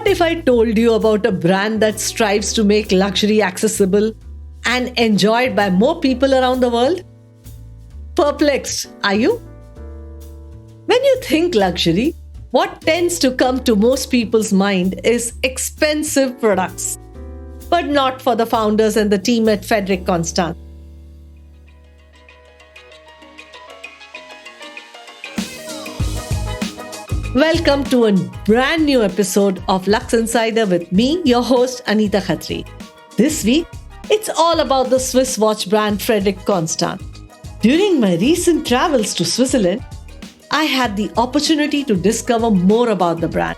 What if I told you about a brand that strives to make luxury accessible and enjoyed by more people around the world? Perplexed, are you? When you think luxury, what tends to come to most people's mind is expensive products. But not for the founders and the team at Frederique Constant. Welcome to a brand new episode of Luxe Insider with me, your host Anita Khatri. This week, it's all about the Swiss watch brand Frederique Constant. During my recent travels to Switzerland, I had the opportunity to discover more about the brand.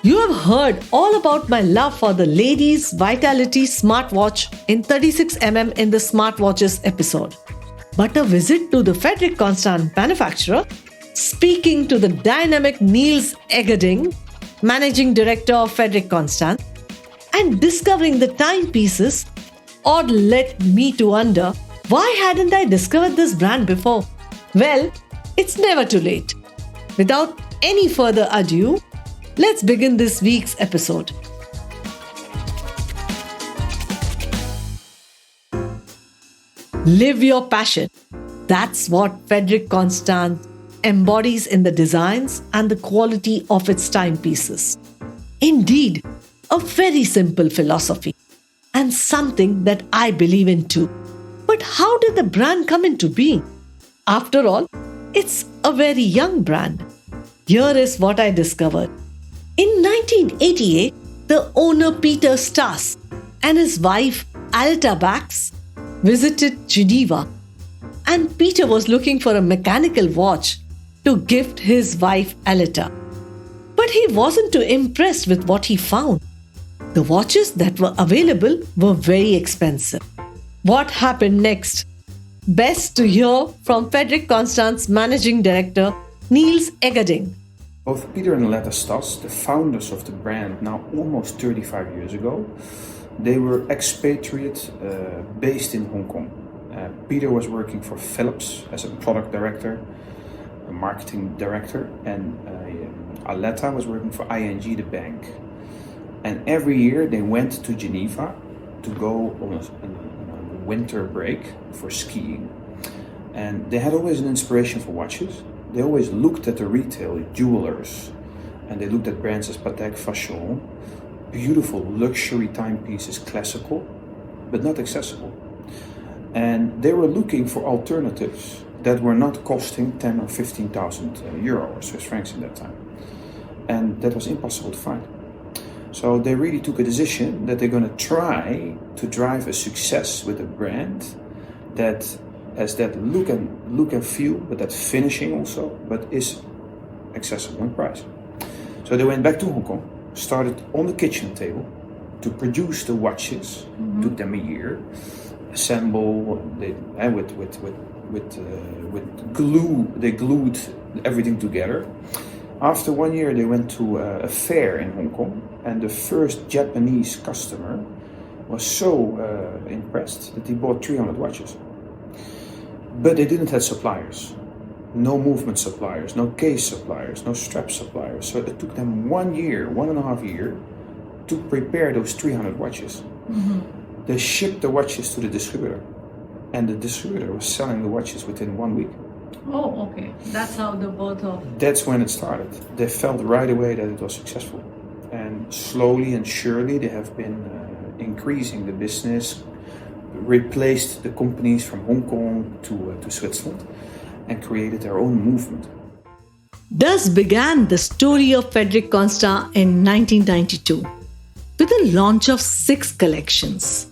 You have heard all about my love for the ladies' Vitality smartwatch in 36mm in the smartwatches episode. But a visit to the Frederique Constant manufacturer, speaking to the dynamic Niels Eggerding, managing director of Frederique Constant, and discovering the timepieces all led me to wonder, why hadn't I discovered this brand before? Well, it's never too late. Without any further ado, let's begin this week's episode. Live your passion. That's what Frederique Constant embodies in the designs and the quality of its timepieces. Indeed, a very simple philosophy and something that I believe in too. But how did the brand come into being? After all, it's a very young brand. Here is what I discovered. In 1988, the owner Peter Stas and his wife Alta Bax visited Geneva, and Peter was looking for a mechanical watch to gift his wife Alta. But he wasn't too impressed with what he found. The watches that were available were very expensive. What happened next? Best to hear from Frederique Constant's managing director, Niels Eggerding. Both Peter and Aletta Stas, the founders of the brand now almost 35 years ago, they were expatriate based in Hong Kong. Peter was working for Philips as a product director, a marketing director, and Aletta was working for ING, the bank. And every year they went to Geneva to go on a winter break for skiing. And they had always an inspiration for watches. They always looked at the retail jewelers, and they looked at brands as Patek Philippe, beautiful luxury timepieces, classical, but not accessible. And they were looking for alternatives that were not costing 10 or 15,000 euro or Swiss francs in that time. And that was impossible to find. So they really took a decision that they're going to try to drive a success with a brand that has that look and feel, but that finishing also, but is accessible in price. So they went back to Hong Kong, started on the kitchen table to produce the watches. Took them a year, assemble. With glue, they glued everything together. After 1 year, they went to a fair in Hong Kong, and the first Japanese customer was so impressed that he bought 300 watches. But they didn't have suppliers. No movement suppliers, no case suppliers, no strap suppliers. So it took them 1 year, 1.5 years, to prepare those 300 watches. They shipped the watches to the distributor, and the distributor was selling the watches within 1 week. Oh, okay. That's how the birth of... That's when it started. They felt right away that it was successful. And slowly and surely they have been increasing the business, replaced the companies from Hong Kong to Switzerland, and created their own movement. Thus began the story of Frederique Constant in 1992, with the launch of 6 collections.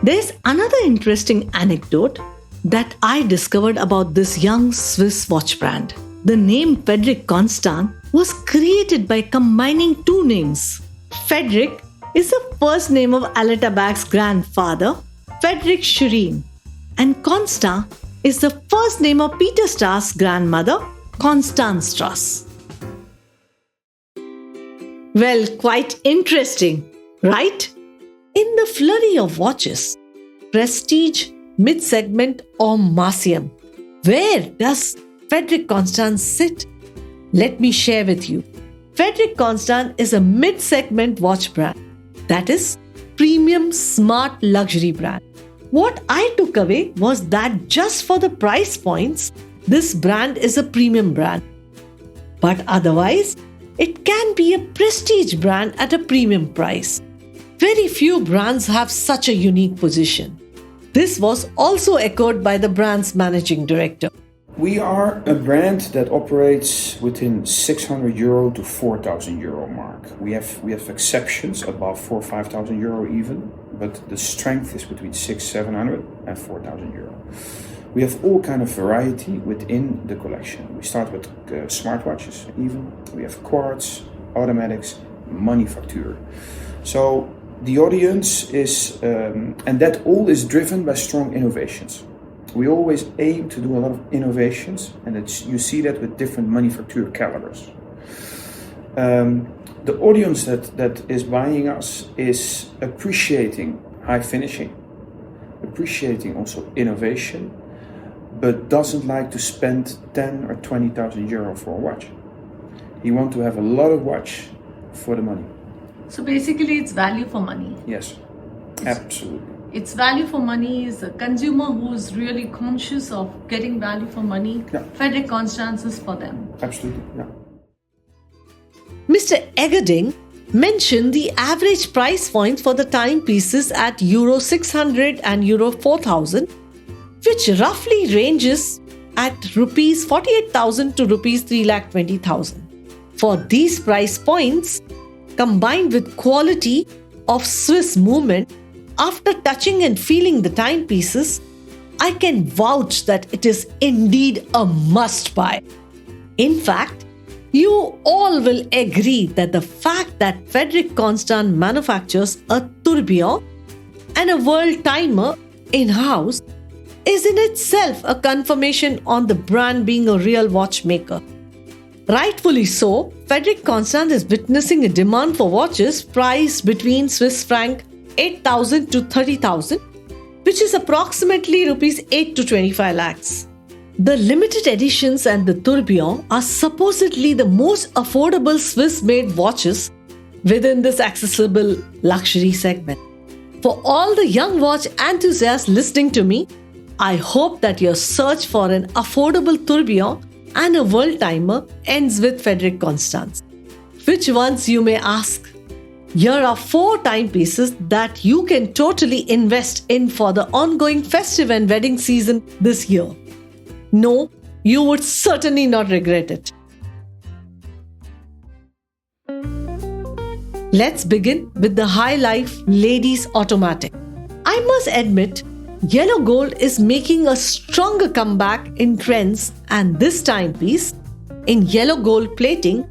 There's another interesting anecdote that I discovered about this young Swiss watch brand. The name Frederique Constant was created by combining 2 names. Frederique is the first name of Aletta Bax's grandfather, Frederick Schwerin, and Constant is the first name of Peter Stas' grandmother, Constance Stas. Well, quite interesting, right? In the flurry of watches, prestige, mid-segment or massium, where does Frederique Constant sit? Let me share with you. Frederique Constant is a mid-segment watch brand. That is, premium smart luxury brand. What I took away was that just for the price points, this brand is a premium brand. But otherwise, it can be a prestige brand at a premium price. Very few brands have such a unique position. This was also echoed by the brand's managing director. We are a brand that operates within €600 to €4,000 mark. We have exceptions above €4,000-5,000 even, but the strength is between €600-700 and €4,000. We have all kind of variety within the collection. We start with smartwatches even. We have quartz, automatics, manufacture. So the audience is, and that all is driven by strong innovations. We always aim to do a lot of innovations, and you see that with different manufacture calibers. The audience that is buying us is appreciating high finishing, appreciating also innovation, but doesn't like to spend 10 or 20,000 euro for a watch. He wants to have a lot of watch for the money. So basically it's value for money. Yes, absolutely. It's value for money is a consumer who's really conscious of getting value for money. Yeah. Frederique Constant is for them. Absolutely, yeah. Mr. Eggerding mentioned the average price point for the timepieces at Euro 600 and Euro 4000, which roughly ranges at Rs 48,000 to Rs 3,20,000. For these price points, combined with quality of Swiss movement, after touching and feeling the timepieces, I can vouch that it is indeed a must-buy. In fact, you all will agree that the fact that Frederique Constant manufactures a tourbillon and a Worldtimer in-house is in itself a confirmation on the brand being a real watchmaker. Rightfully so, Frederique Constant is witnessing a demand for watches priced between Swiss franc 8,000 to 30,000, which is approximately Rs 8 to 25 lakhs. The limited editions and the tourbillon are supposedly the most affordable Swiss-made watches within this accessible luxury segment. For all the young watch enthusiasts listening to me, I hope that your search for an affordable tourbillon and a Worldtimer ends with Frederique Constant. Which ones, you may ask? Here are 4 timepieces that you can totally invest in for the ongoing festive and wedding season this year. No, you would certainly not regret it. Let's begin with the Highlife Ladies Automatic. I must admit, yellow gold is making a stronger comeback in trends, and this timepiece in yellow gold plating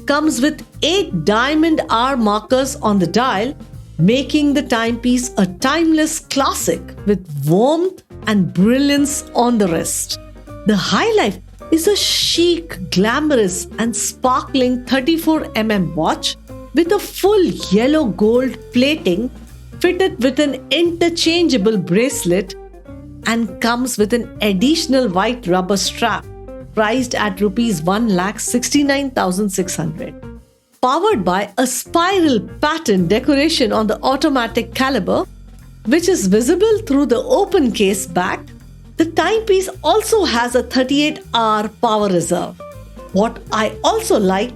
comes with 8 diamond hour markers on the dial, making the timepiece a timeless classic with warmth and brilliance on the wrist. The Highlife is a chic, glamorous and sparkling 34mm watch with a full yellow gold plating fitted with an interchangeable bracelet and comes with an additional white rubber strap priced at Rs 1,69,600. Powered by a spiral pattern decoration on the automatic caliber, which is visible through the open case back, the timepiece also has a 38-hour power reserve. What I also like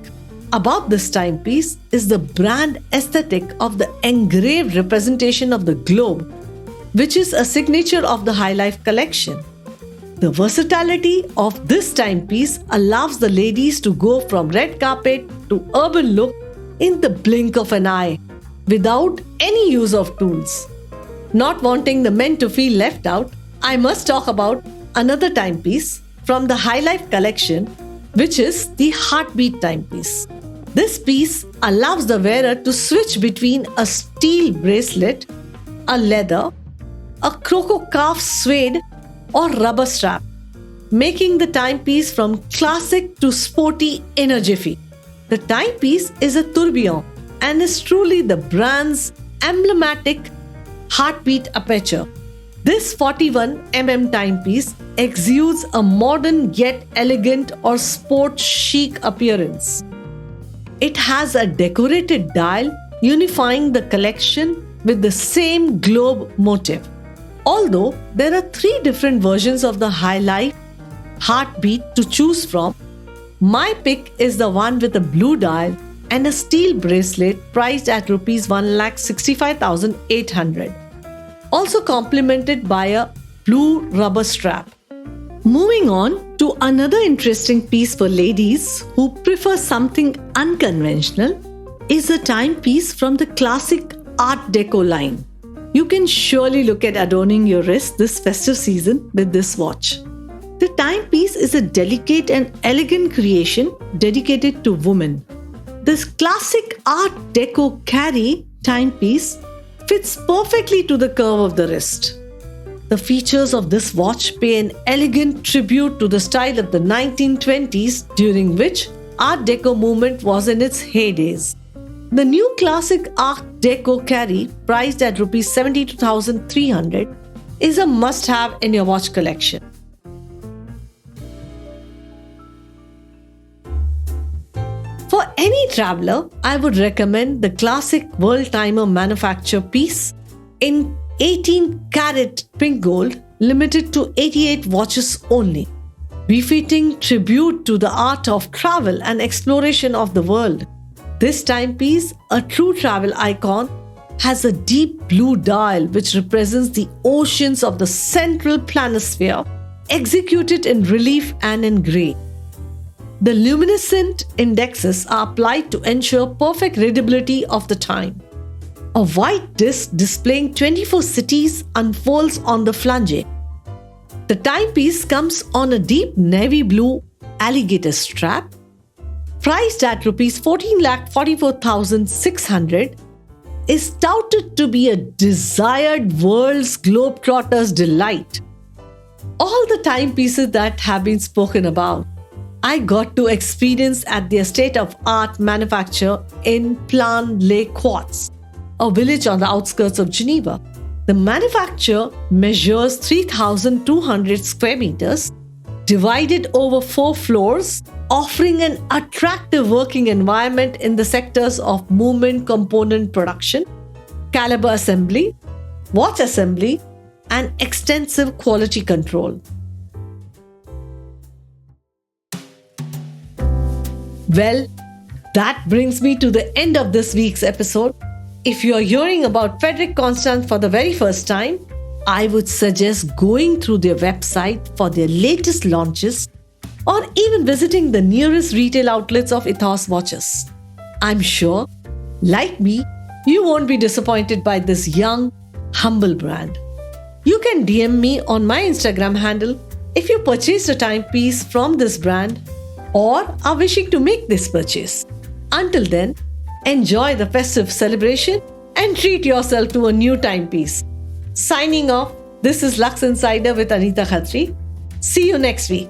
about this timepiece is the brand aesthetic of the engraved representation of the globe, which is a signature of the Highlife collection. The versatility of this timepiece allows the ladies to go from red carpet to urban look in the blink of an eye, without any use of tools. Not wanting the men to feel left out, I must talk about another timepiece from the Highlife collection, which is the Heartbeat timepiece. This piece allows the wearer to switch between a steel bracelet, a leather, a croco calf suede or rubber strap, making the timepiece from classic to sporty in a jiffy. The timepiece is a tourbillon and is truly the brand's emblematic Heartbeat aperture. This 41mm timepiece exudes a modern yet elegant or sport chic appearance. It has a decorated dial unifying the collection with the same globe motif. Although there are 3 different versions of the Highlife heartbeat to choose from, my pick is the one with a blue dial and a steel bracelet priced at Rs 1,65,800, also complemented by a blue rubber strap. Moving on to another interesting piece for ladies who prefer something unconventional is a timepiece from the classic Art Déco line. You can surely look at adorning your wrist this festive season with this watch. The timepiece is a delicate and elegant creation dedicated to women. This classic Art Déco Khatri timepiece fits perfectly to the curve of the wrist. The features of this watch pay an elegant tribute to the style of the 1920s, during which Art Déco movement was in its heydays. The new classic Art Déco Khatri, priced at Rs 72,300, is a must-have in your watch collection. For any traveler, I would recommend the classic Worldtimer manufacture piece in 18-karat pink gold, limited to 88 watches only, befitting tribute to the art of travel and exploration of the world. This timepiece, a true travel icon, has a deep blue dial which represents the oceans of the central planisphere, executed in relief and in grey. The luminescent indexes are applied to ensure perfect readability of the time. A white disc displaying 24 cities unfolds on the flange. The timepiece comes on a deep navy blue alligator strap, priced at Rs 14,44,600, is touted to be a desired world's globetrotter's delight. All the timepieces that have been spoken about, I got to experience at their state-of-art manufacture in Plan-les-Quartz, a village on the outskirts of Geneva. The manufacture measures 3,200 square meters, divided over 4 floors, offering an attractive working environment in the sectors of movement component production, caliber assembly, watch assembly, and extensive quality control. Well, that brings me to the end of this week's episode. If you are hearing about Frederique Constant for the very first time, I would suggest going through their website for their latest launches, or even visiting the nearest retail outlets of Ethos watches. I'm sure, like me, you won't be disappointed by this young, humble brand. You can DM me on my Instagram handle if you purchased a timepiece from this brand or are wishing to make this purchase. Until then, enjoy the festive celebration and treat yourself to a new timepiece. Signing off, this is Luxe Insider with Anita Khatri. See you next week.